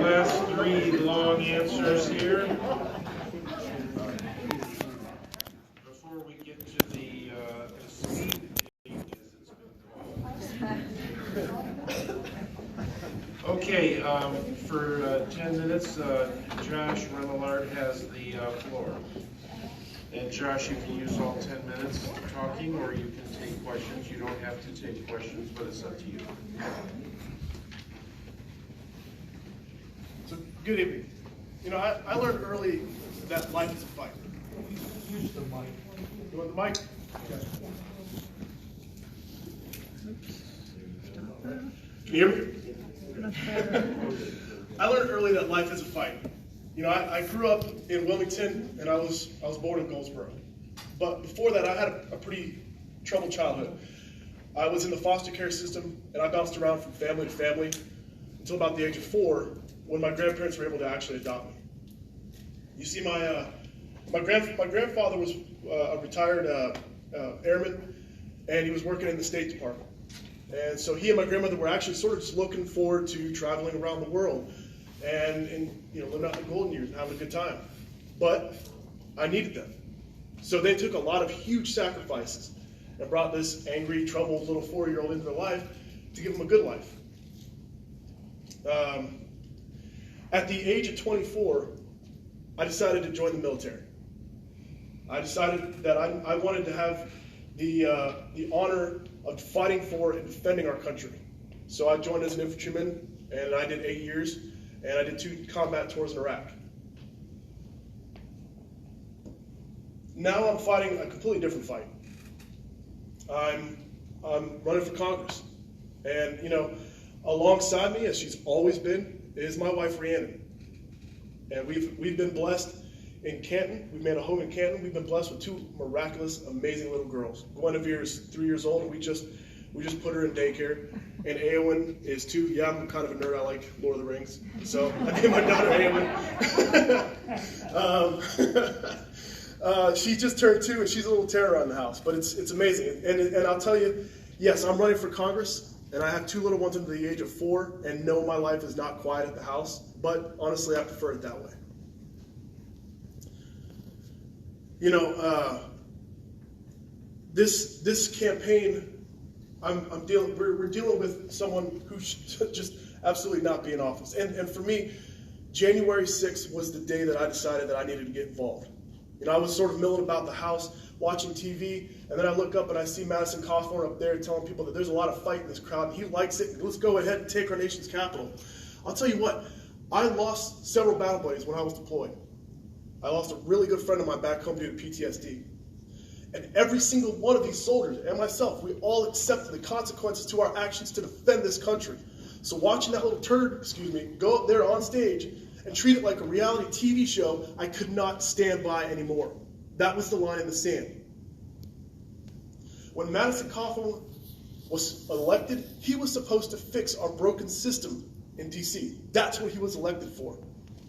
last three long answers here. Before we get to the speed date, as it's been called. Okay, for 10 minutes, Josh Remillard has the floor. And Josh, you can use all 10 minutes talking, or you can take questions. You don't have to take questions, but it's up to you. So, good evening. You know, I learned early that life is a fight. Use the mic. You want the mic? Okay. Can you hear me? I learned early that life is a fight. You know, I grew up in Wilmington, and I was born in Goldsboro. But before that, I had a pretty troubled childhood. I was in the foster care system, and I bounced around from family to family until about the age of 4, when my grandparents were able to actually adopt me. You see, my grandfather was a retired airman, and he was working in the State Department. And so he and my grandmother were actually sort of just looking forward to traveling around the world and you know, living out the golden years and having a good time. But I needed them. So they took a lot of huge sacrifices and brought this angry, troubled little 4-year-old into their life to give them a good life. At the age of 24, I decided to join the military. I decided that I wanted to have the honor of fighting for and defending our country. So I joined as an infantryman, and I did 8 years, and I did 2 combat tours in Iraq. Now I'm fighting a completely different fight. I'm running for Congress, and you know, alongside me, as she's always been, is my wife Rhiannon. And we've been blessed in Canton. We've made a home in Canton. We've been blessed with 2 miraculous, amazing little girls. Guinevere is 3 years old, and we just put her in daycare. And Eowyn is 2. Yeah, I'm kind of a nerd. I like Lord of the Rings, so I named my daughter Eowyn. She just turned 2, and she's a little terror on the house. But it's amazing. And I'll tell you, yes, I'm running for Congress. And I have 2 little ones under the age of 4, and no, my life is not quiet at the house, but honestly, I prefer it that way. You know, this campaign, we're dealing with someone who should just absolutely not be in office. And for me, January 6th was the day that I decided that I needed to get involved. You know, I was sort of milling about the house, watching TV, and then I look up and I see Madison Cawthorn up there telling people that there's a lot of fight in this crowd, and he likes it, and let's go ahead and take our nation's capital. I'll tell you what, I lost several battle buddies when I was deployed. I lost a really good friend of mine back home due to PTSD. And every single one of these soldiers, and myself, we all accepted the consequences to our actions to defend this country. So watching that little turd, go up there on stage and treat it like a reality TV show, I could not stand by anymore. That was the line in the sand. When Madison Cawthorn was elected, he was supposed to fix our broken system in D.C. That's what he was elected for.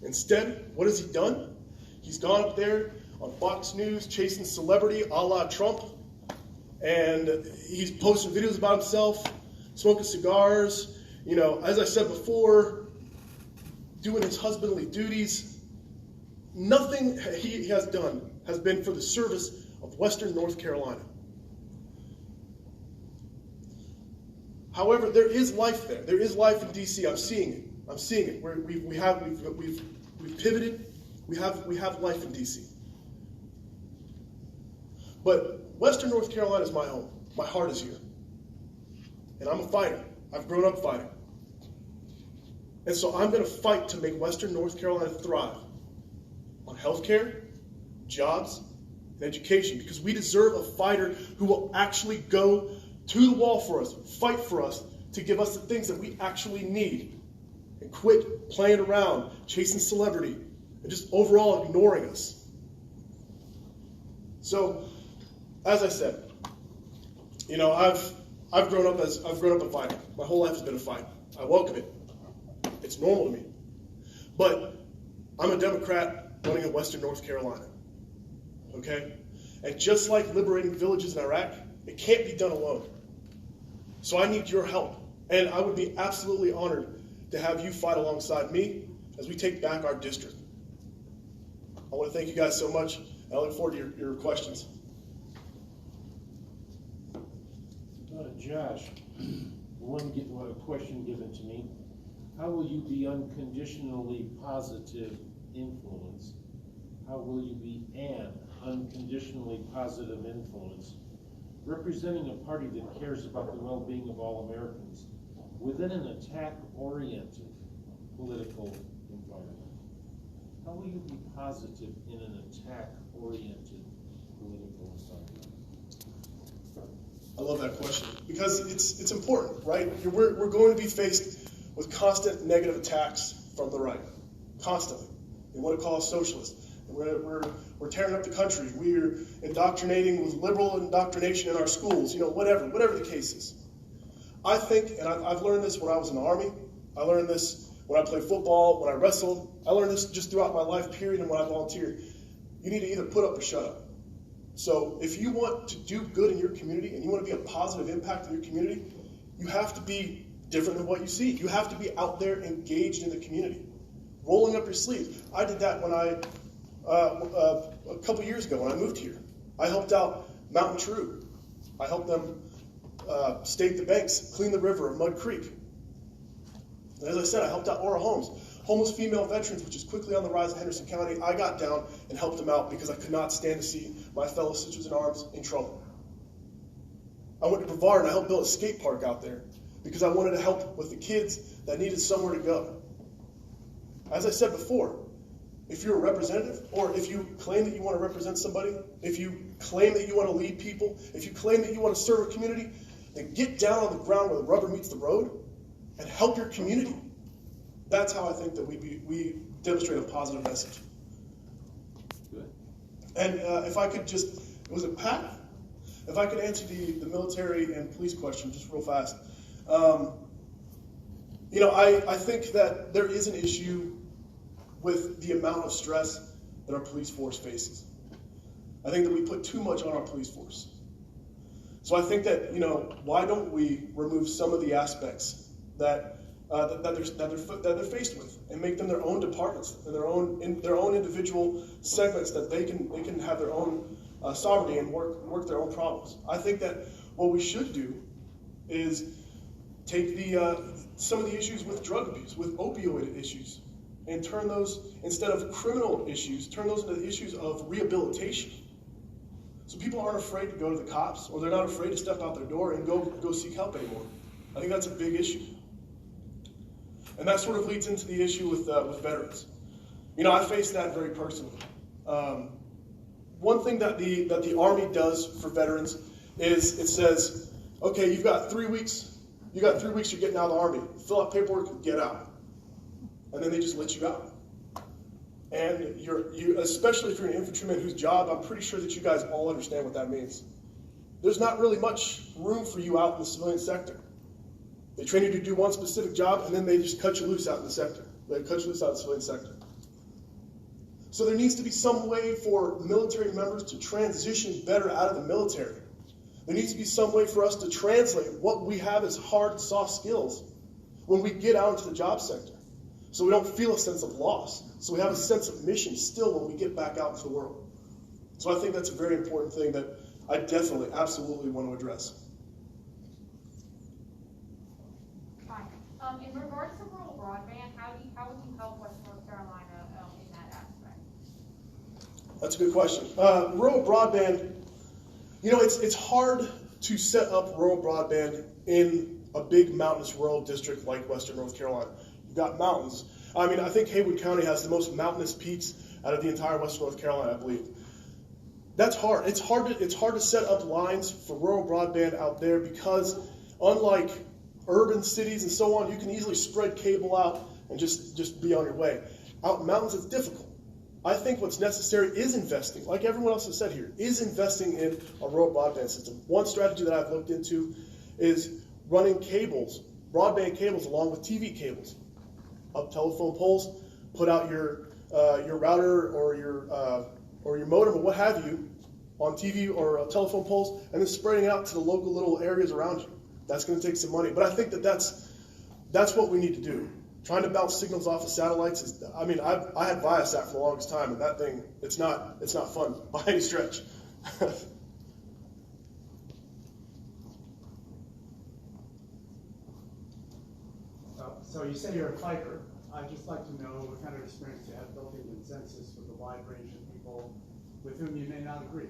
Instead, what has he done? He's gone up there on Fox News chasing celebrity a la Trump, and he's posting videos about himself, smoking cigars, you know, as I said before, doing his husbandly duties. Nothing he has done has been for the service of Western North Carolina. However, there is life there. There is life in D.C. I'm seeing it. I'm seeing it. We've pivoted. We have life in D.C. But Western North Carolina is my home. My heart is here. And I'm a fighter. I've grown up fighting. And so I'm going to fight to make Western North Carolina thrive on healthcare, jobs, and education, because we deserve a fighter who will actually go to the wall for us, fight for us, to give us the things that we actually need, and quit playing around, chasing celebrity, and just overall ignoring us. So, as I said, you know, I've grown up a fighter. My whole life has been a fight. I welcome it. It's normal to me. But I'm a Democrat running in Western North Carolina. Okay? And just like liberating villages in Iraq, it can't be done alone. So I need your help. And I would be absolutely honored to have you fight alongside me as we take back our district. I want to thank you guys so much, and I look forward to your questions. Josh, one question given to me. How will you be unconditionally positive influence? How will you be an unconditionally positive influence representing a party that cares about the well-being of all Americans within an attack-oriented political environment? How will you be positive in an attack-oriented political environment? I love that question because it's important, right? We're going to be faced with constant negative attacks from the right, constantly. They want to call us socialists. We're tearing up the country. We're indoctrinating with liberal indoctrination in our schools. Whatever the case is. I think, and I've learned this when I was in the Army. I learned this when I played football, when I wrestled. I learned this just throughout my life, period, and when I volunteered. You need to either put up or shut up. So if you want to do good in your community and you want to be a positive impact in your community, you have to be different than what you see. You have to be out there engaged in the community, rolling up your sleeves. I did that when a couple years ago when I moved here. I helped out Mountain True. I helped them stake the banks, clean the river of Mud Creek. And as I said, I helped out Aura Homes. Homeless female veterans, which is quickly on the rise in Henderson County, I got down and helped them out because I could not stand to see my fellow sisters in arms in trouble. I went to Brevard and I helped build a skate park out there because I wanted to help with the kids that needed somewhere to go. As I said before, if you're a representative, or if you claim that you want to represent somebody, if you claim that you want to lead people, if you claim that you want to serve a community, then get down on the ground where the rubber meets the road and help your community. That's how I think that we demonstrate a positive message. Good. And if I could just, was it Pat? If I could answer the military and police question just real fast. I think that there is an issue with the amount of stress that our police force faces. I think that we put too much on our police force. So I think that, why don't we remove some of the aspects that they're faced with, and make them their own departments and their own individual segments that they can have their own sovereignty and work their own problems. I think that what we should do is take some of the issues with drug abuse, with opioid issues, and turn those, instead of criminal issues, turn those into issues of rehabilitation. So people aren't afraid to go to the cops, or they're not afraid to step out their door and go seek help anymore. I think that's a big issue. And that sort of leads into the issue with veterans. I face that very personally. One thing that the Army does for veterans is it says, okay, you've got 3 weeks. You got 3 weeks. You're getting out of the Army. Fill out paperwork and get out. And then they just let you out. And you, especially if you're an infantryman whose job, I'm pretty sure that you guys all understand what that means. There's not really much room for you out in the civilian sector. They train you to do one specific job, and then they just cut you loose out in the sector. They cut you loose out in the civilian sector. So there needs to be some way for military members to transition better out of the military. There needs to be some way for us to translate what we have as hard and soft skills when we get out into the job sector, so we don't feel a sense of loss, so we have a sense of mission still when we get back out into the world. So I think that's a very important thing that I definitely, absolutely want to address. In regards to rural broadband, how would you help West North Carolina in that aspect? That's a good question. Rural broadband, it's hard to set up rural broadband in a big mountainous rural district like Western North Carolina. You've got mountains. I think Haywood County has the most mountainous peaks out of the entire Western North Carolina, I believe. That's hard. It's hard to set up lines for rural broadband out there because, unlike urban cities and so on, you can easily spread cable out and just be on your way. Out in mountains, it's difficult. I think what's necessary is investing, like everyone else has said here, is investing in a rural broadband system. One strategy that I've looked into is running cables, broadband cables, along with TV cables, up telephone poles, put out your router or your modem or what have you on TV or telephone poles, and then spreading it out to the local little areas around you. That's going to take some money, but I think that's what we need to do. trying to bounce signals off of satellites is, I mean, I had Viasat for the longest time, and that thing, it's not fun by any stretch. So you say you're a fighter. I'd just like to know what kind of experience you have building consensus with a wide range of people with whom you may not agree.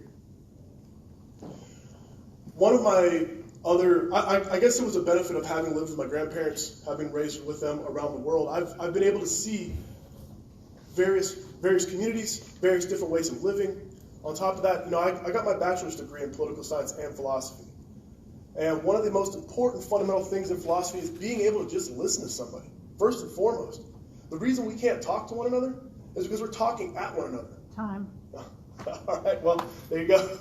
One of my other, I guess it was a benefit of having lived with my grandparents, having raised with them around the world. I've been able to see various communities, various different ways of living. On top of that, I got my bachelor's degree in political science and philosophy. And one of the most important fundamental things in philosophy is being able to just listen to somebody, first and foremost. The reason we can't talk to one another is because we're talking at one another. Time. All right, well, there you go.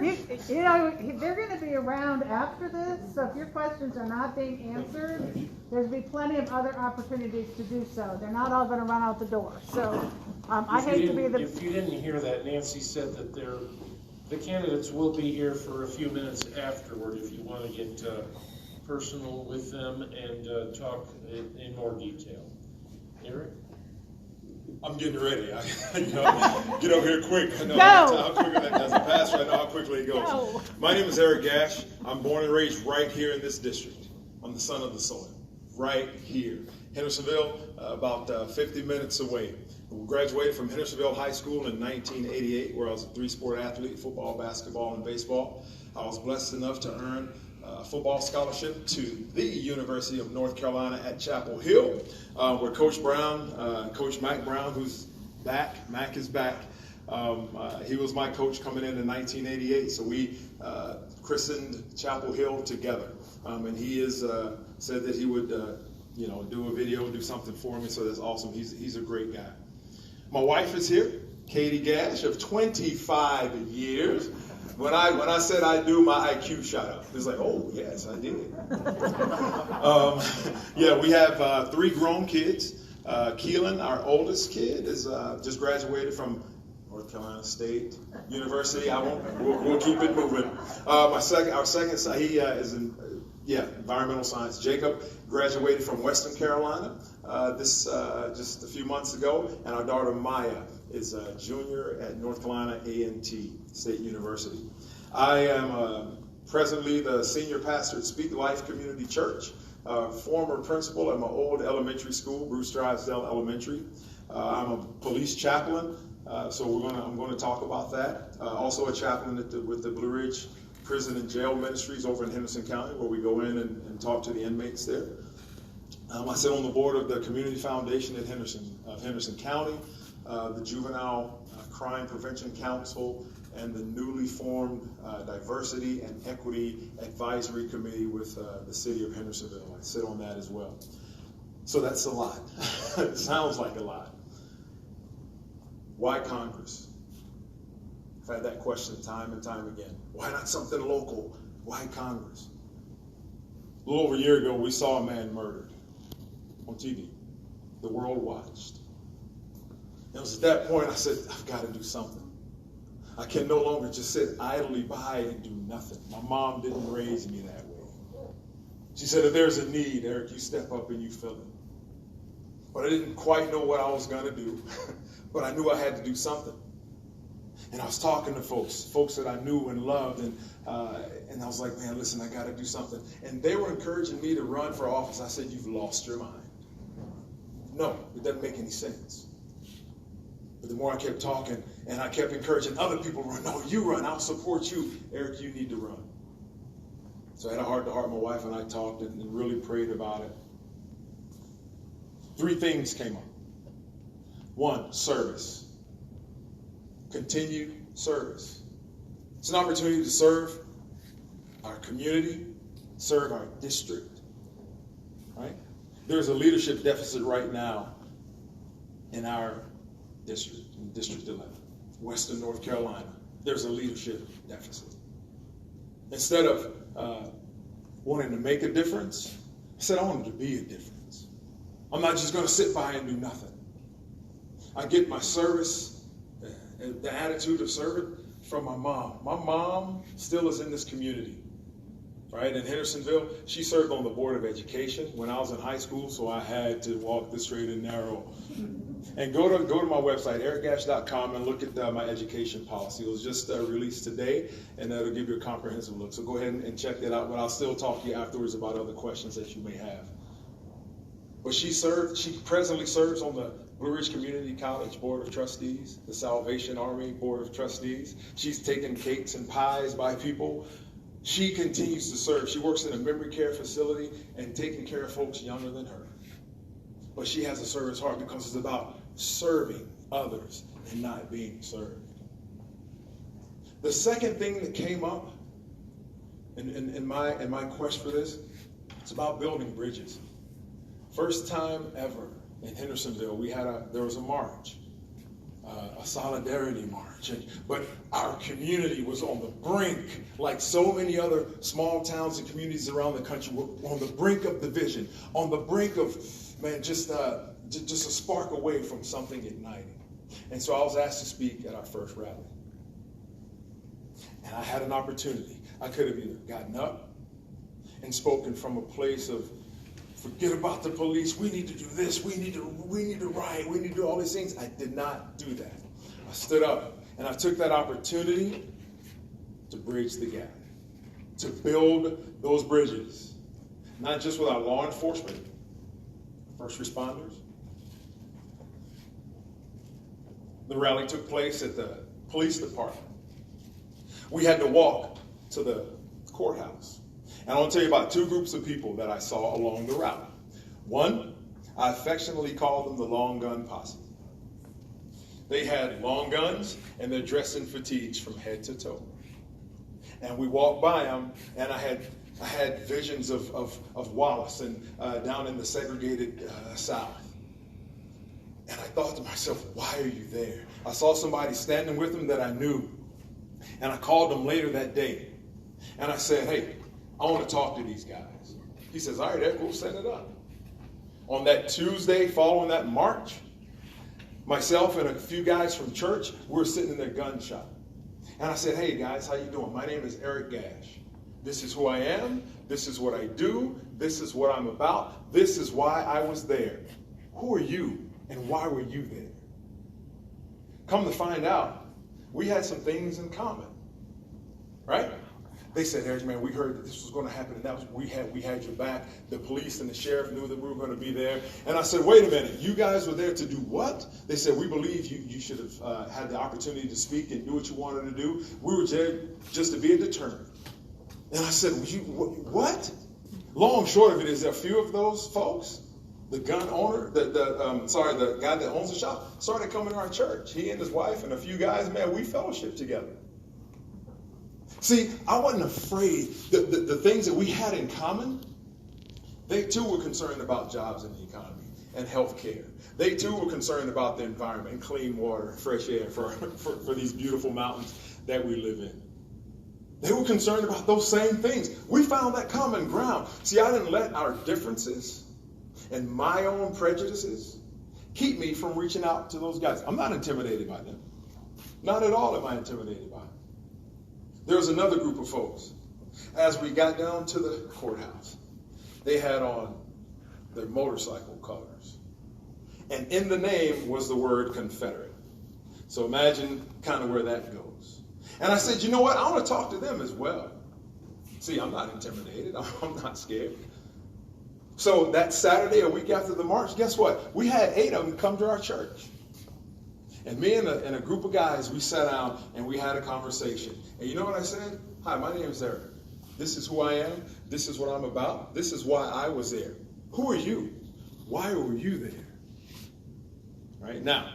They're going to be around after this, so if your questions are not being answered, there's going to be plenty of other opportunities to do so. They're not all going to run out the door. So I hate to be the... If you didn't hear that, Nancy said that the candidates will be here for a few minutes afterward if you want to get personal with them and talk in more detail. Eric? I'm getting ready. Get over here quick. I know Go. how quickly that doesn't pass. I know how quickly it goes. Go. My name is Eric Gash. I'm born and raised right here in this district. I'm the son of the soil, right here. Hendersonville, about 50 minutes away. Graduated from Hendersonville High School in 1988, where I was a three-sport athlete, football, basketball, and baseball. I was blessed enough to earn a football scholarship to the University of North Carolina at Chapel Hill, where Coach Brown, Coach Mac Brown, who's back, Mac is back, he was my coach coming in 1988, so we christened Chapel Hill together. And he is said that he would do a video, do something for me, so that's awesome. He's a great guy. My wife is here, Katie Gash, of 25 years. When I said I do, my IQ shot up. It's like, oh, yes, I did. We have 3 grown kids. Keelan, our oldest kid, is just graduated from North Carolina State University. We'll keep it moving. Our second son, he is in environmental science. Jacob graduated from Western Carolina just a few months ago, and our daughter Maya is a junior at North Carolina A&T State University. I am presently the senior pastor at Speak Life Community Church, former principal at my old elementary school, Bruce Drysdale Elementary. I'm a police chaplain, so I'm going to talk about that. Also a chaplain with the Blue Ridge Prison and Jail Ministries over in Henderson County, where we go in and talk to the inmates there. I sit on the board of the Community Foundation at Henderson County, the Juvenile Crime Prevention Council, and the newly formed Diversity and Equity Advisory Committee with the City of Hendersonville. I sit on that as well. So that's a lot. It sounds like a lot. Why Congress? I've had that question time and time again. Why not something local? Why Congress? A little over a year ago, we saw a man murdered on TV. The world watched. It was at that point I said, I've got to do something. I can no longer just sit idly by and do nothing. My mom didn't raise me that way. She said, if there's a need, Eric, you step up and you fill it. But I didn't quite know what I was going to do, but I knew I had to do something. And I was talking to folks that I knew and loved, and I was like, man, listen, I got to do something. And they were encouraging me to run for office. I said, you've lost your mind. No, it doesn't make any sense. But the more I kept talking, and I kept encouraging other people to run, no, you run, I'll support you. Eric, you need to run. So I had a heart-to-heart. My wife and I talked and really prayed about it. 3 things came up. 1, service. Continued service. It's an opportunity to serve our community, serve our district, right? There's a leadership deficit right now in our district, in District 11, Western North Carolina. There's a leadership deficit. Instead of wanting to make a difference, I said I wanted to be a difference. I'm not just going to sit by and do nothing. I get my service, the attitude of servant, from my mom. My mom still is in this community. right, in Hendersonville. She served on the Board of Education when I was in high school, so I had to walk the straight and narrow. And go to my website, ericgash.com, and look at my education policy. It was just released today, and that'll give you a comprehensive look. So go ahead and check that out, but I'll still talk to you afterwards about other questions that you may have. But she presently serves on the Blue Ridge Community College Board of Trustees, the Salvation Army Board of Trustees. She's taken cakes and pies by people. She continues to serve. She works in a memory care facility and taking care of folks younger than her. But she has a service heart because it's about serving others and not being served. The second thing that came up in my quest for this, it's about building bridges. First time ever in Hendersonville, there was a march, a solidarity march, but our community was on the brink, like so many other small towns and communities around the country, were on the brink of division, on the brink of, man, just a spark away from something igniting. And so I was asked to speak at our first rally. And I had an opportunity. I could have either gotten up and spoken from a place of, forget about the police, we need to do this, we need to riot, we need to do all these things. I did not do that. I stood up and I took that opportunity to bridge the gap, to build those bridges, not just with our law enforcement, first responders. The rally took place at the police department. We had to walk to the courthouse. And I want to tell you about two groups of people that I saw along the route. One, I affectionately call them the long gun posse. They had long guns and they're dressed in fatigues from head to toe. And we walked by them, and I had visions of Wallace and down in the segregated South. And I thought to myself, why are you there? I saw somebody standing with them that I knew. And I called them later that day. And I said, hey, I want to talk to these guys. He says, all right, Eric, we'll set it up. On that Tuesday following that march, myself and a few guys from church, we were sitting in their gun shop. And I said, hey guys, how you doing? My name is Eric Gash. This is who I am. This is what I do. This is what I'm about. This is why I was there. Who are you and why were you there? Come to find out, we had some things in common, right? They said, Eric, man, we heard that this was going to happen, and that was, we had your back. The police and the sheriff knew that we were going to be there. And I said, wait a minute, you guys were there to do what? They said, we believe you should have had the opportunity to speak and do what you wanted to do. We were there just to be a deterrent. And I said, what? Long short of it is, a few of those folks, the gun owner, the guy that owns the shop, started coming to our church. He and his wife and a few guys, man, we fellowshiped together. See, I wasn't afraid. The things that we had in common, they too were concerned about jobs in the economy and health care. They too were concerned about the environment and clean water, fresh air for these beautiful mountains that we live in. They were concerned about those same things. We found that common ground. See, I didn't let our differences and my own prejudices keep me from reaching out to those guys. I'm not intimidated by them. Not at all am I intimidated by them. There was another group of folks. As we got down to the courthouse, they had on their motorcycle colors. And in the name was the word Confederate. So imagine kind of where that goes. And I said, you know what? I want to talk to them as well. See, I'm not intimidated. I'm not scared. So that Saturday, a week after the march, guess what? We had 8 of them come to our church. And me and a group of guys, we sat down and we had a conversation. And you know what I said? Hi, my name is Eric. This is who I am. This is what I'm about. This is why I was there. Who are you? Why were you there? Right now,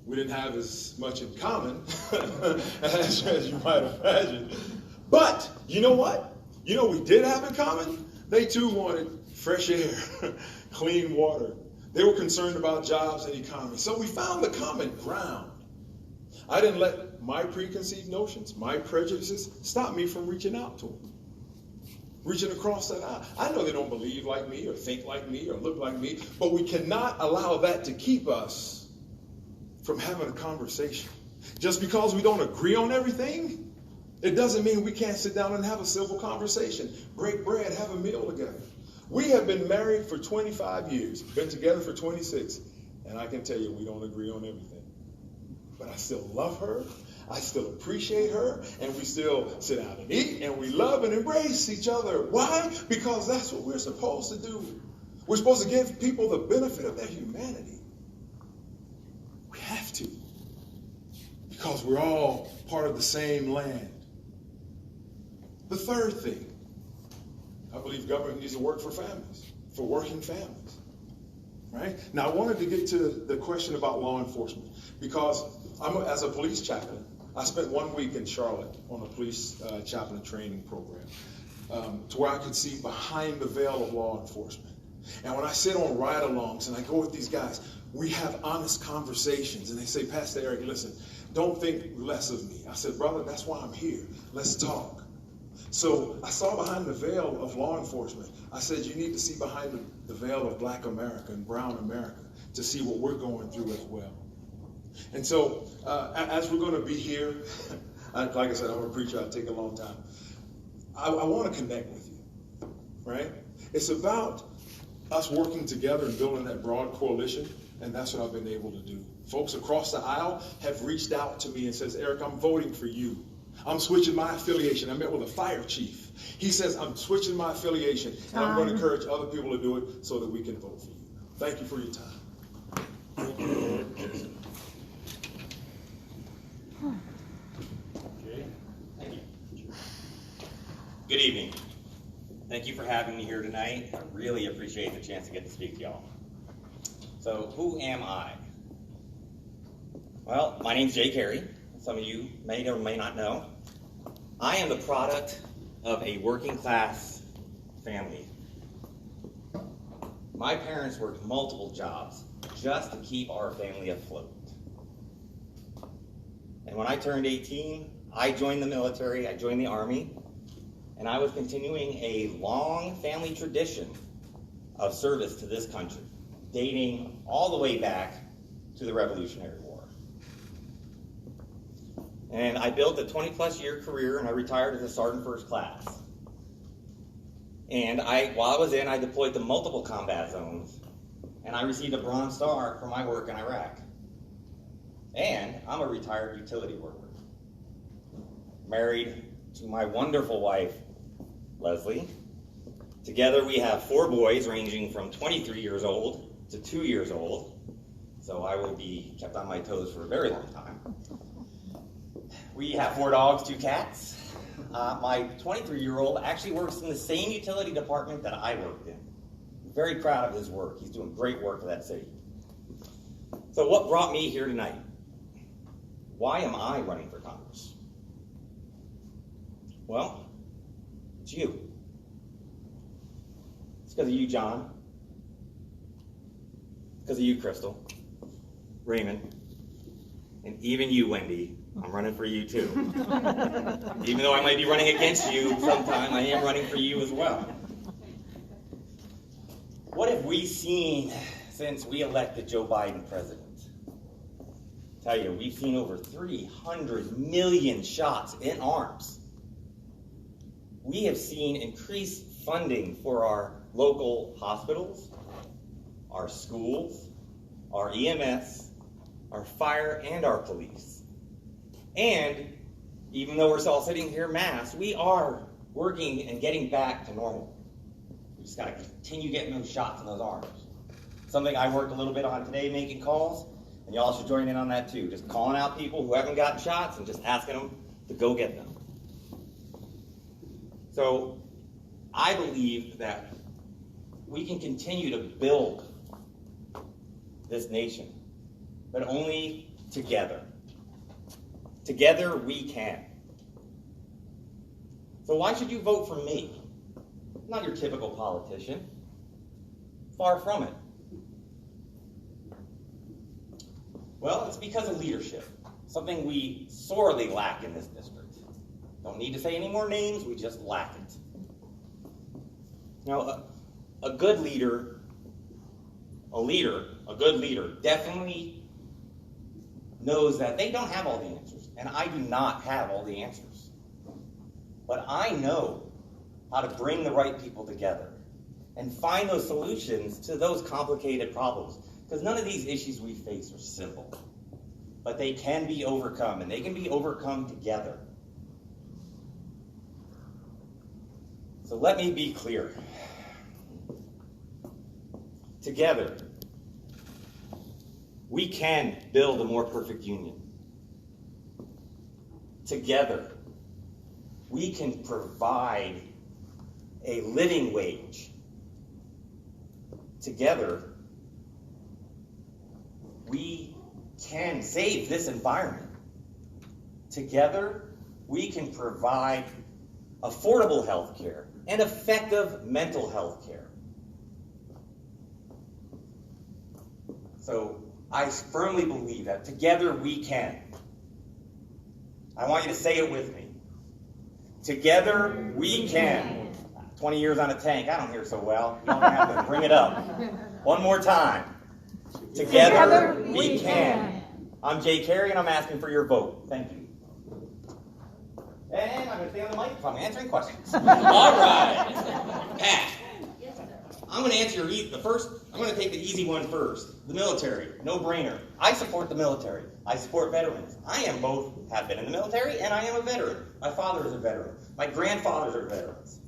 we didn't have as much in common as you might imagine. But you know what? You know what we did have in common? They too wanted fresh air, clean water. They were concerned about jobs and economy. So we found the common ground. I didn't let my preconceived notions, my prejudices, stop me from reaching out to them. Reaching across that aisle. I know they don't believe like me or think like me or look like me, but we cannot allow that to keep us from having a conversation. Just because we don't agree on everything It doesn't mean we can't sit down and have a civil conversation, break bread, have a meal together. We have been married for 25 years, been together for 26, and I can tell you we don't agree on everything. But I still love her, I still appreciate her, and we still sit down and eat, and we love and embrace each other. Why? Because that's what we're supposed to do. We're supposed to give people the benefit of their humanity. We have to. Because we're all part of the same land. The third thing, I believe government needs to work for families, for working families. Right? Now, I wanted to get to the question about law enforcement because as a police chaplain, I spent 1 week in Charlotte on a police chaplain training program to where I could see behind the veil of law enforcement. And when I sit on ride-alongs and I go with these guys, we have honest conversations. And they say, Pastor Eric, listen, don't think less of me. I said, brother, that's why I'm here. Let's talk. So I saw behind the veil of law enforcement. I said, you need to see behind the veil of Black America and Brown America to see what we're going through as well. And so as we're going to be here, like I said, I'm a preacher. I'll take a long time. I want to connect with you, right? It's about us working together and building that broad coalition, and that's what I've been able to do. Folks across the aisle have reached out to me and says, Eric, I'm voting for you. I'm switching my affiliation. I met with a fire chief. He says, I'm switching my affiliation, and I'm going to encourage other people to do it so that we can vote for you. Thank you for your time. Okay. Thank you. Good evening. Thank you for having me here tonight. I really appreciate the chance to get to speak to y'all. So, who am I? Well, my name's Carey. Some of you may or may not know. I am the product of a working class family. My parents worked multiple jobs just to keep our family afloat. And when I turned 18, I joined the military, I joined the Army, and I was continuing a long family tradition of service to this country, dating all the way back to the Revolutionary War. And I built a 20-plus year career, and I retired as a sergeant first class. And while I was in, I deployed to multiple combat zones, and I received a Bronze Star for my work in Iraq. And I'm a retired utility worker, married to my wonderful wife, Leslie. Together we have 4 boys ranging from 23 years old to 2 years old, so I will be kept on my toes for a very long time. We have 4 dogs, 2 cats. My 23-year-old actually works in the same utility department that I worked in. I'm very proud of his work. He's doing great work for that city. So what brought me here tonight? Why am I running for Congress? Well, it's you. It's because of you, John. It's because of you, Crystal, Raymond, and even you, Wendy. I'm running for you too. Even though I might be running against you sometime, I am running for you as well. What have we seen since we elected Joe Biden president? Tell you, we've seen over 300 million shots in arms. We have seen increased funding for our local hospitals, our schools, our EMS, our fire, and our police. And even though we're all sitting here masked, we are working and getting back to normal. We just got to continue getting those shots in those arms. Something I worked a little bit on today, making calls, and y'all should join in on that too. Just calling out people who haven't gotten shots and just asking them to go get them. So I believe that we can continue to build this nation, but only together. Together we can. So why should you vote for me? I'm not your typical politician. Far from it. Well, it's because of leadership. Something we sorely lack in this district. Don't need to say any more names, we just lack it. Now, a good leader definitely knows that they don't have all the answers, and I do not have all the answers. but I know how to bring the right people together and find those solutions to those complicated problems. Because none of these issues we face are simple, but they can be overcome, and they can be overcome together. So let me be clear. Together, we can build a more perfect union. Together, we can provide a living wage. Together, we can save this environment. Together, we can provide affordable health care and effective mental health care. So I firmly believe that together we can. I want you to say it with me. Together we can. 20 years on a tank, I don't hear so well. You don't have to bring it up. One more time. Together we can. I'm Jay Carey, and I'm asking for your vote. Thank you. And I'm going to stay on the microphone answering questions. All right. Pat, I'm going to answer the first. I'm going to take the easy one first. The military, no brainer. I support the military. I support veterans. I am both, have been in the military, and I am a veteran. My father is a veteran. My grandfathers are veterans.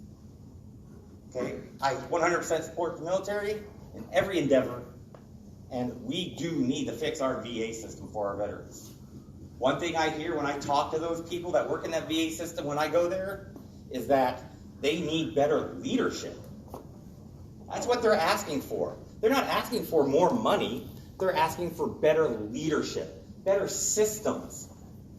Okay, I 100% support the military in every endeavor, and we do need to fix our VA system for our veterans. One thing I hear when I talk to those people that work in that VA system when I go there is that they need better leadership. That's what they're asking for. They're not asking for more money. They're asking for better leadership, better systems.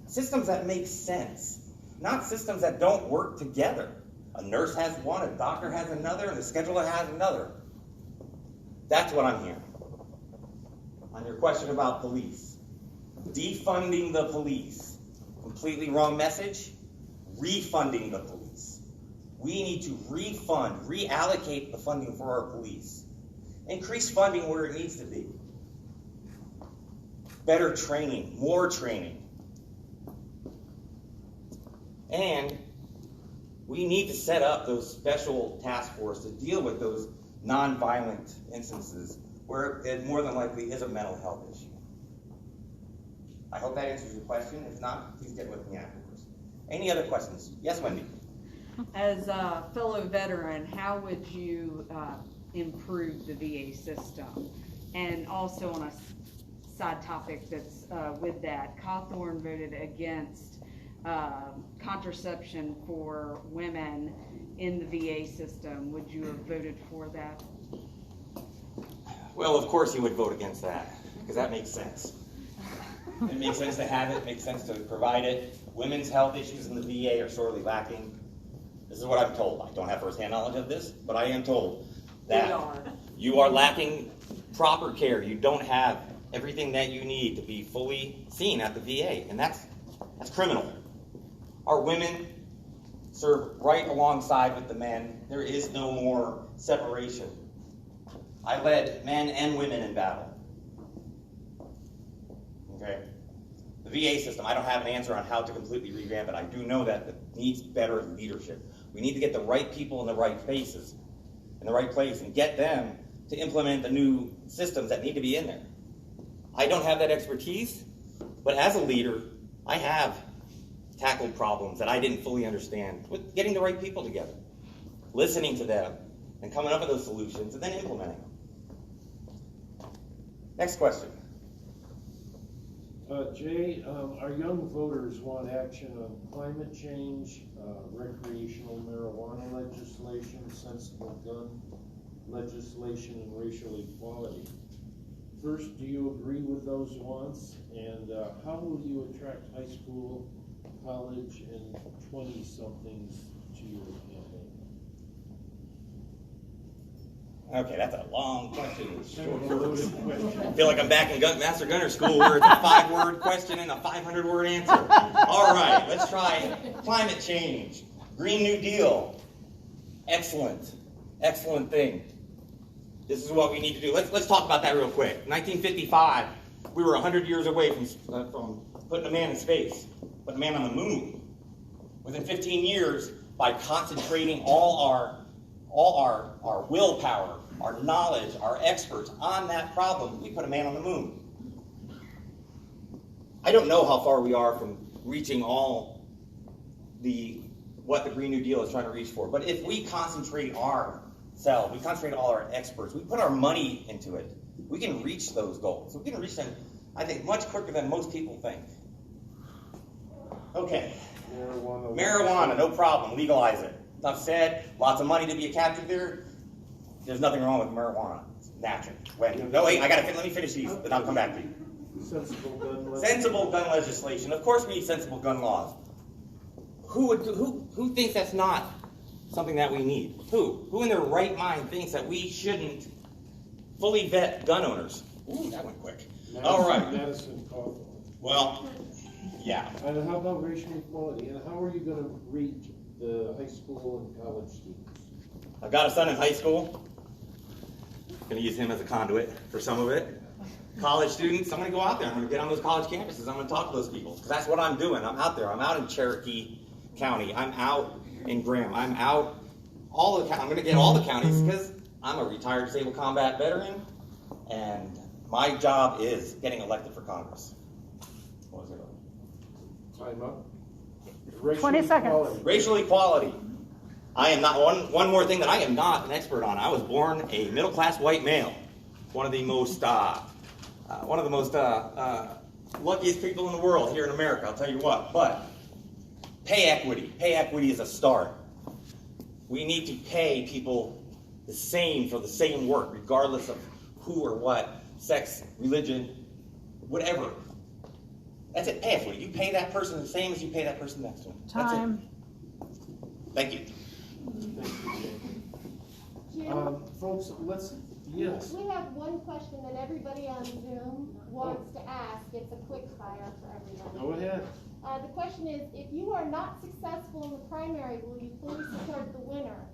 Systems that make sense, not systems that don't work together. A nurse has one, a doctor has another, and the scheduler has another. That's what I'm hearing. On your question about police, defunding the police, completely wrong message. Refunding the police. We need to refund, reallocate the funding for our police. Increase funding where it needs to be. Better training, more training. And we need to set up those special task forces to deal with those non-violent instances where it more than likely is a mental health issue. I hope that answers your question. If not, please get with me afterwards. Any other questions? Yes, Wendy? As a fellow veteran, how would you improve the VA system? And also on a side topic that's with that, Cawthorn voted against contraception for women in the VA system. Would you have voted for that? Well, of course you would vote against that, because that makes sense. It makes sense to have it, it makes sense to provide it. Women's health issues in the VA are sorely lacking. This is what I'm told. I don't have first-hand knowledge of this, but I am told that you are lacking proper care. You don't have everything that you need to be fully seen at the VA, and that's criminal. Our women serve right alongside with the men. There is no more separation. I led men and women in battle. Okay? The VA system, I don't have an answer on how to completely revamp it. I do know that it needs better leadership. We need to get the right people in the right places, in the right place, and get them to implement the new systems that need to be in there. I don't have that expertise, but as a leader, I have tackled problems that I didn't fully understand with getting the right people together, listening to them, and coming up with those solutions, and then implementing them. Next question. Jay, our young voters want action on climate change, recreational marijuana legislation, sensible gun legislation, and racial equality. First, do you agree with those wants? And how will you attract high school, college, and 20-somethings to your campaign? Okay, that's a long question. I feel like I'm back in Master Gunner School where it's a 5-word question and a 500-word answer. All right, let's try climate change. Green New Deal. Excellent. Excellent thing. This is what we need to do. Let's talk about that real quick. 1955, we were 100 years away from putting a man in space, putting a man on the moon. Within 15 years, by concentrating all our willpower, our knowledge, our experts on that problem, we put a man on the moon. I don't know how far we are from reaching what the Green New Deal is trying to reach for, but if we concentrate ourselves, we concentrate all our experts, we put our money into it, we can reach those goals. We can reach them, I think, much quicker than most people think. Okay. Marijuana, no problem. Legalize it. Enough said. Lots of money to be captured there. There's nothing wrong with marijuana. It's natural. No, wait. Let me finish these, then I'll come back to you. Sensible gun legislation. Of course, we need sensible gun laws. Who thinks that's not something that we need? Who in their right mind thinks that we shouldn't fully vet gun owners? Ooh, that went quick. All right. Madison Cawthorn. Well, yeah. And how about racial equality? And how are you going to reach the high school and college students? I've got a son in high school. Going to use him as a conduit for some of it. College students, I'm going to go out there. I'm going to get on those college campuses. I'm going to talk to those people. Because that's what I'm doing. I'm out there. I'm out in Cherokee County. I'm out in Graham. I'm out I'm going to get all the counties because I'm a retired disabled combat veteran. And my job is getting elected for Congress. What was it? Time up. 20 seconds. Racial equality. I am not, one more thing that I am not an expert on. I was born a middle-class white male. One of the most luckiest people in the world here in America, I'll tell you what. But pay equity is a start. We need to pay people the same for the same work, regardless of who or what, sex, religion, whatever. That's it, pay equity. You pay that person the same as you pay that person next to him. Time. That's it. Thank you. Folks, yes. We have one question that everybody on Zoom wants to ask. It's a quick fire for everybody. Go ahead. The question is, if you are not successful in the primary, will you fully support the winner?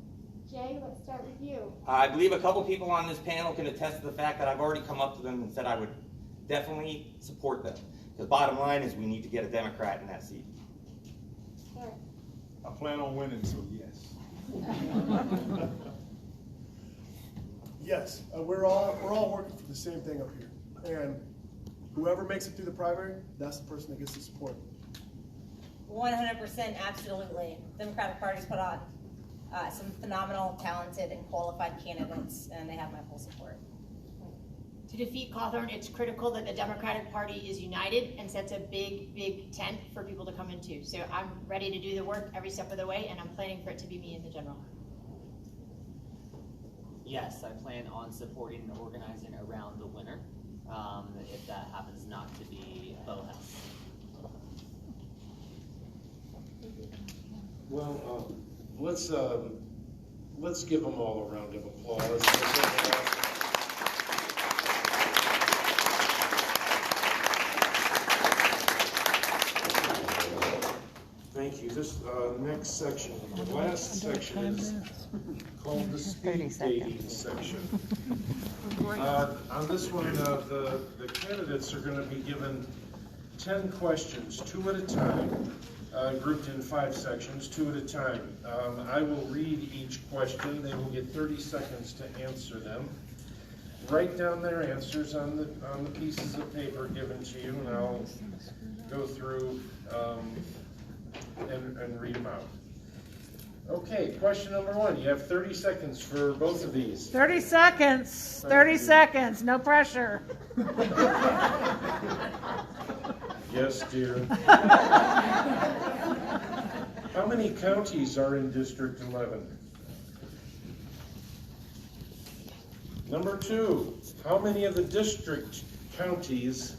Jay, let's start with you. I believe a couple people on this panel can attest to the fact that I've already come up to them and said I would definitely support them. The bottom line is we need to get a Democrat in that seat. Sorry. I plan on winning, so yes. Yes, we're all working for the same thing up here. And whoever makes it through the primary, that's the person that gets the support. 100%, absolutely. Democratic Party's put on some phenomenal, talented, and qualified candidates, and they have my full support. To defeat Cawthorn, it's critical that the Democratic Party is united and sets a big, big tent for people to come into. So I'm ready to do the work every step of the way, and I'm planning for it to be me in the general. Yes, I plan on supporting and organizing around the winner, if that happens not to be Bohouse. Well, let's give them all a round of applause. Thank you. This next section, the last section is called the speed dating section. On this one, the candidates are going to be given 10 questions, 2 at a time, grouped in 5 sections, 2 at a time. I will read each question. They will get 30 seconds to answer them. Write down their answers on the pieces of paper given to you, and I'll go through and read them out. Okay, question number 1. You have 30 seconds for both of these. 30 seconds. 30 seconds. No pressure. Yes, dear. How many counties are in District 11? Number 2, how many of the district counties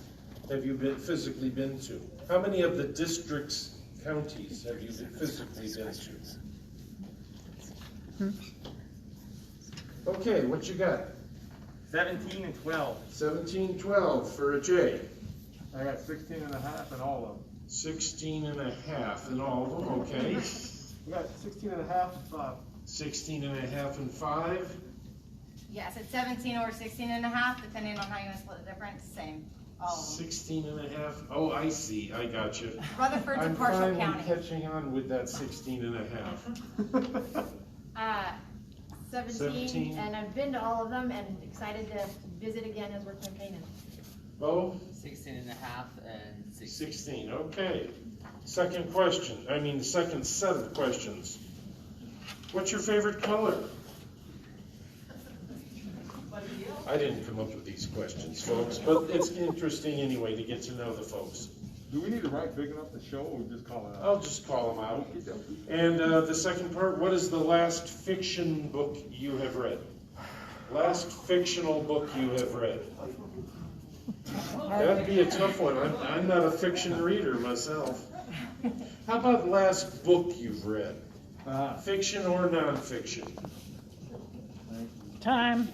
have you physically been to? How many of the district's counties have you physically been to? Okay, what you got? 17 and 12. 17, 12 for a J. I got 16 and a half in all of them. 16 and a half in all of them, okay. We got 16 and a half. 16 and a half and 5. Yes, it's 17 or 16 and a half, depending on how you want to split the difference, same. All of them. 16 and a half. Oh, I see. I got you. Rutherford's a I'm partial finally county. catching on with that 16 and a half. 17, 17. and I've been to all of them and excited to visit again as we're campaigning. Bo? 16 and a half and 16, okay. Second question, the second set of questions. What's your favorite color? I didn't come up with these questions, folks, but it's interesting anyway to get to know the folks. Do we need to write big enough to show, or we just call it out? I'll just call them out. And the second part, what is the last fiction book you have read? Last fictional book you have read? That'd be a tough one. I'm not a fiction reader myself. How about last book you've read? Fiction or nonfiction? Time.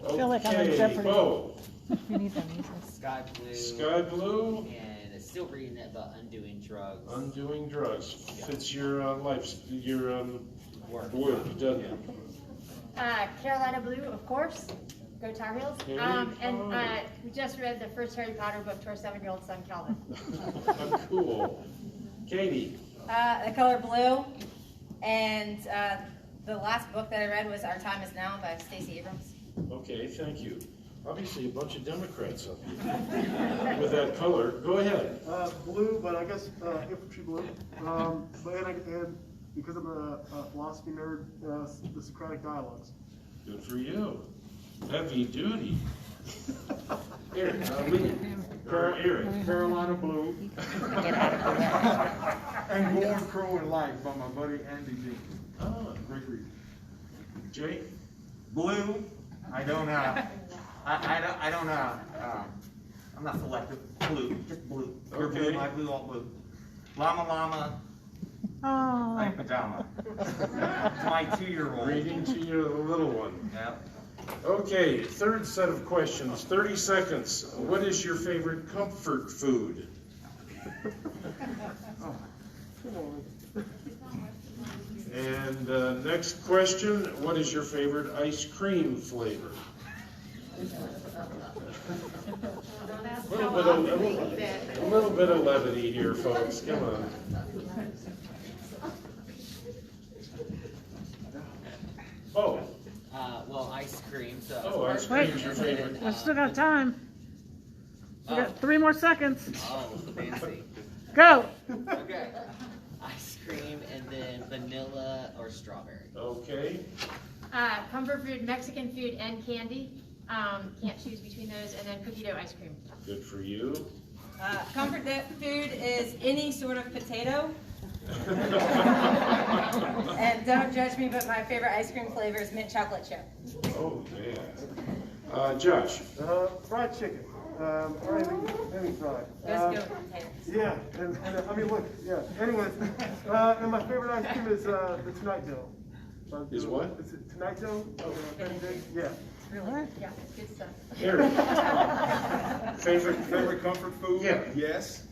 I feel like I'm in Okay, jeopardy. Bo. You need them, Sky Blue. Sky Blue. And still reading it, but Undoing Drugs. Undoing Drugs. Fits your Work. work, doesn't it? Carolina Blue, of course. Go Tar Heels. Harry We just read the first Harry Potter book to our 7-year-old son, Calvin. Cool. Katie. The color blue, and the last book that I read was Our Time Is Now by Stacey Abrams. Okay, thank you. Obviously, a bunch of Democrats up here with that color. Go ahead. Blue, but I guess infantry blue. And because I'm a philosophy nerd, the Socratic dialogues. Good for you. Heavy duty. Eric, Eric. Carolina Blue. And Born Crow and Light by my buddy Andy Jenkins. Oh, Great read. Jay? Blue. I don't I'm not selective. Blue, just blue. Your Okay. blue, my blue, all blue. Llama llama, Oh. night pajama. My 2-year-old. Reading to your little one. Yep. Okay, third set of questions, 30 seconds. What is your favorite comfort food? And next question, what is your favorite ice cream flavor? A little bit of levity here, folks. Come on. Oh. Well, ice cream. So Oh, ice cream's your favorite. I still got time. We got 3 more seconds. Oh, fancy. Go. Okay. Ice cream and then vanilla or strawberry. Okay. Comfort food, Mexican food, and candy. Can't choose between those, and then cookie dough ice cream. Good for you. Comfort food is any sort of potato. And don't judge me, but my favorite ice cream flavor is mint chocolate chip. Oh, yeah. Josh. Fried chicken. Or anything fried. Let's go with potatoes. Yeah, and I mean, look, yeah. Anyways, and my favorite ice cream is the Tonight Dough. Is what? Is it Tonight Dough? Yeah. Really? Yeah, it's good stuff. Eric. Favorite comfort food? Yeah. Yes.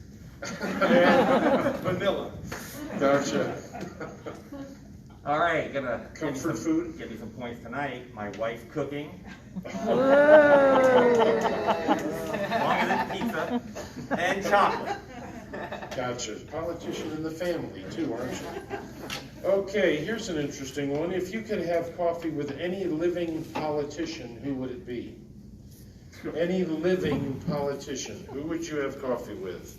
And vanilla. Gotcha. All right, gonna Comfort food? Give you some points tonight. My wife cooking. As long as it's pizza and chocolate. Gotcha. Politician in the family, too, aren't you? Okay, here's an interesting one. If you could have coffee with any living politician, who would it be? Any living politician, who would you have coffee with?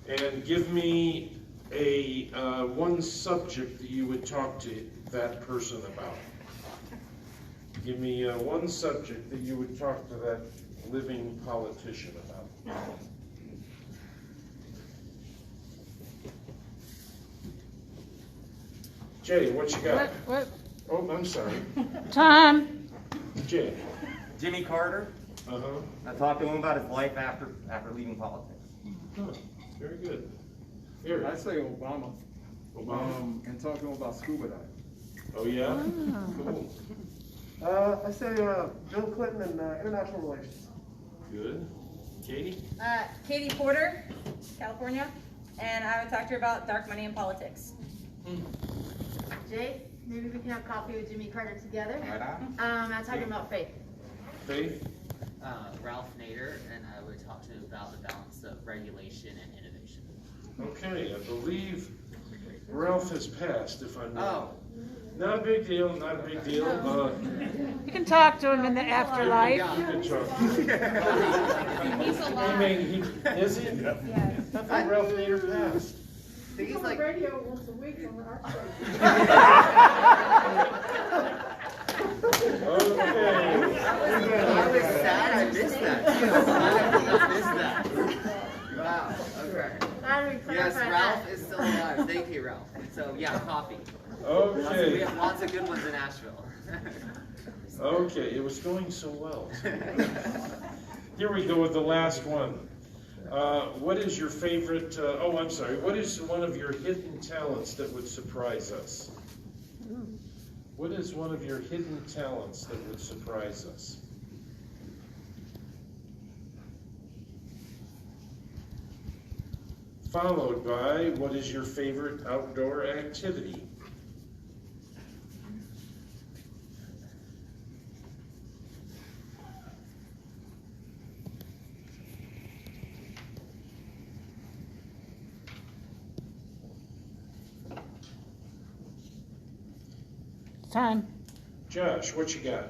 And give me a one subject that you would talk to that person about. Give me one subject that you would talk to that living politician about. Jay, what you got? What? Oh, I'm sorry. Time. Jay. Jimmy Carter. Uh-huh. I talked to him about his life after leaving politics. Huh. Very good. Eric. I say Obama. Obama. And talk to him about scuba diving. Oh, yeah? Oh. Cool. I say Bill Clinton and international relations. Good. Katie? Katie Porter, California, and I would talk to her about dark money and politics. Jay, maybe we can have coffee with Jimmy Carter together. Right on. I'm talking about faith. Faith? Ralph Nader, and I would talk to him about the balance of regulation and innovation. Okay, I believe Ralph has passed, if I'm Oh. not. Not a big deal, not a big deal. You can talk to him in the afterlife. You can talk. He's He alive. may, is he? Yes. I thought Ralph Nader passed. He's on the radio once a week on our show. Okay. I was sad I missed that too. I missed that. Wow, okay. Yes, Ralph is still alive. Thank you, Ralph. So yeah, coffee. We Okay. have lots of good ones in Asheville. Okay, it was going so well. Here we go with the last one. What is your favorite, what is one of your hidden talents that would surprise us? What is one of your hidden talents that would surprise us? Followed by, what is your favorite outdoor activity? Time. Josh, what you got?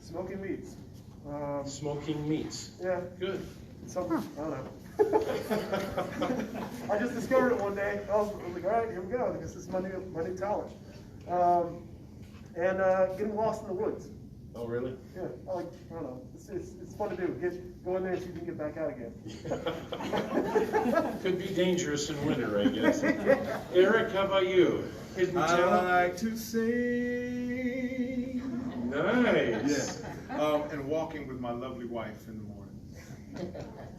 Smoking meats. Smoking meats. Yeah, Good. something, I don't know. I just discovered it one day. I was like, all right, here we go. This is my new talent. Getting lost in the woods. Oh, really? Yeah, I don't know. It's fun to do. Go in there and see if you can get back out again. Could be dangerous in winter, I guess. Eric, how about you? Hidden I talent? like to sing. Nice. Yeah. And walking with my lovely wife in the morning.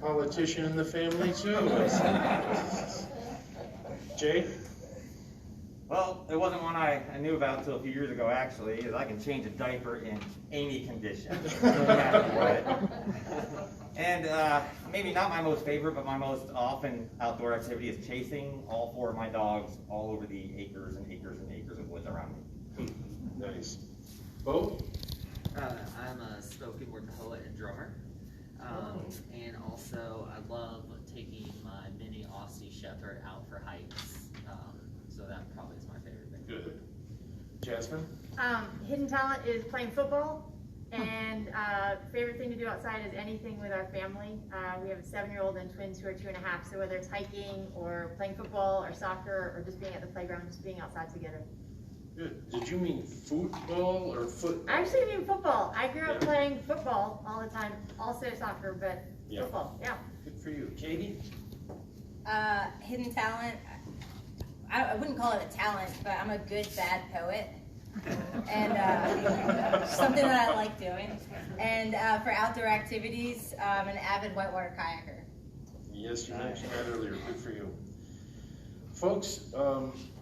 Politician in the family, too. I see. Jay? Well, it wasn't one I knew about until a few years ago, actually, is I can change a diaper in any condition. Doesn't matter what. And maybe not my most favorite, but my most often outdoor activity is chasing all 4 of my dogs all over the acres and acres and acres of woods around me. Nice. Bo? I'm a spoken word poet and drummer. And also, I love taking my mini Aussie Shepherd out for hikes. So that probably is my favorite thing. Good. Jasmine? Hidden talent is playing football, and favorite thing to do outside is anything with our family. We have a 7-year-old and twins who are 2.5, so whether it's hiking or playing football or soccer or just being at the playground, just being outside together. Good. Did you mean football or football? I actually mean football. I grew up playing football all the time, also soccer, but football, yeah. Good for you. Katie? Hidden talent. I wouldn't call it a talent, but I'm a good bad poet. And something that I like doing. And for outdoor activities, I'm an avid whitewater kayaker. Yes, you mentioned that earlier. Good for you. Folks,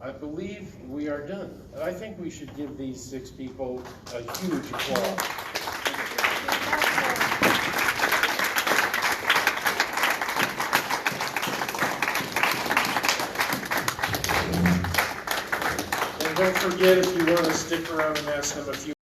I believe we are done. I think we should give these 6 people a huge applause. And don't forget, if you want to stick around and ask them a few